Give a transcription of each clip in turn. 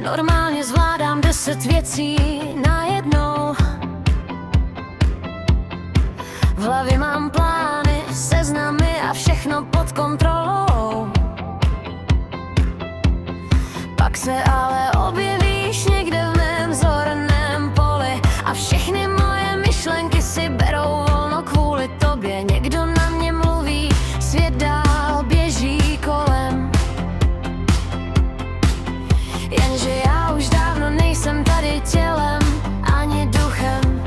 Normálně zvládám 10 věcí najednou. V hlavě mám plány, seznamy a všechno pod kontrolou. Pak se ale objevíš někde v mém zorném poli a všechny moje myšlenky si berou volno kvůli tobě. Někdo na mě mluví, svět dál běží kolem. Jenže já už dávno nejsem tady tělem ani duchem,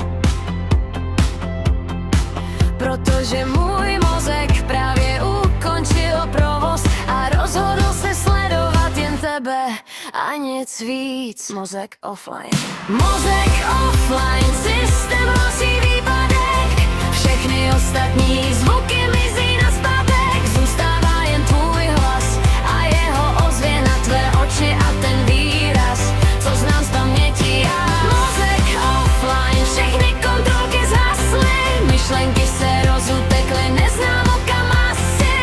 protože můj mozek právě ukončil provoz a rozhodl se sledovat jen tebe a nic víc. Mozek offline. Mozek offline, systém hlásí výpadek. Všechny ostatní zvuky mizí nazpátek. Zůstává jen tvůj hlas a jeho ozvěna, tvé oči a ten výraz, co znám z paměti já. Mozek offline, všechny kontrolky zhasly, myšlenky se rozutekly, neznámo kam asi.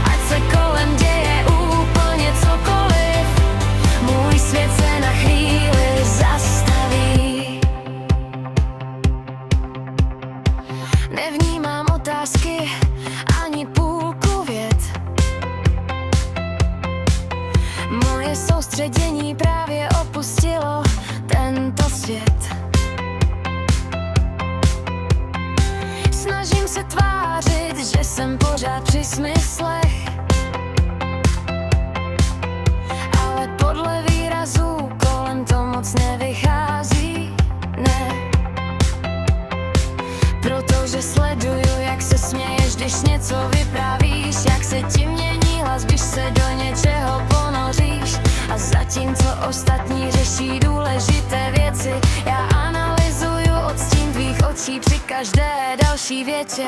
Ať se kolem děje úplně cokoliv, můj svět se na chvíli zastaví. Nevnímám otázky ani půlku vět. Moje soustředění právě opustilo tento svět. Snažím se tvářit, že jsem pořád při smyslech, ale podle výrazů kolem to moc nevychází, ne. Protože sleduju, jak se směješ, když něco vyprávíš, jak se ti mění hlas, když se do něčeho ponoříš. A zatímco ostatní řeší důležité věci, já analyzuju odstín tvých očí při každé další větě.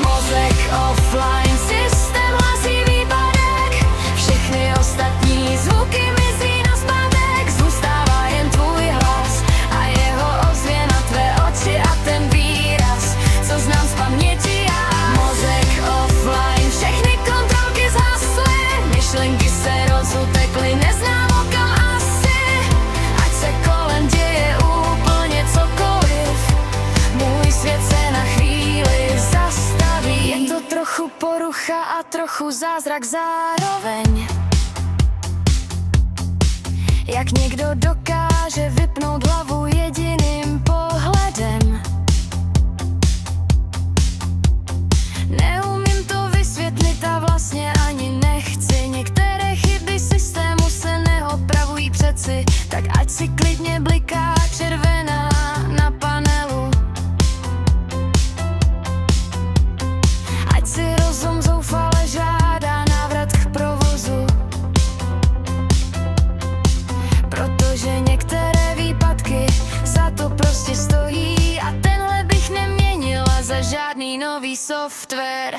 Mozek offline, systém hlásí výpadek. Všechny ostatní zvuky mizí nazpátek. Zůstává jen tvůj hlas a jeho ozvěna, tvé oči a ten výraz, co znám z paměti já. Mozek offline, všechny kontrolky zhasly, myšlenky se rozutekly, neznámo kam asi. Ať se kolem děje úplně cokoliv, můj svět se na chvíli zastaví. Je to trochu porucha a trochu zázrak zároveň. Jak někdo dokáže vypnout hlavu jediným pohledem. Neumím to vysvětlit a vlastně ani nechci. Některé chyby systému se neopravují přeci, tak ať si klidně bliká červená na panelu. Ať si rozum zoufale žádá návrat k provozu, protože některé výpadky za to prostě stojí a tenhle bych neměnila za žádný nový software.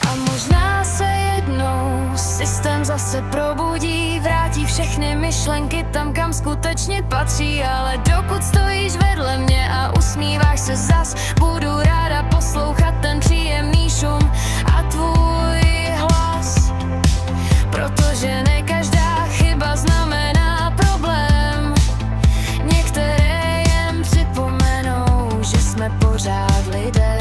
A možná se jednou systém zase probudí, vrátí všechny myšlenky tam, kam skutečně patří. Ale dokud stojíš vedle mě a usmíváš se zas, budu ráda poslouchat ten příjemný šum a tvůj hlas. Protože ne každá chyba znamená problém. Některé jen připomenou, že jsme pořád lidé.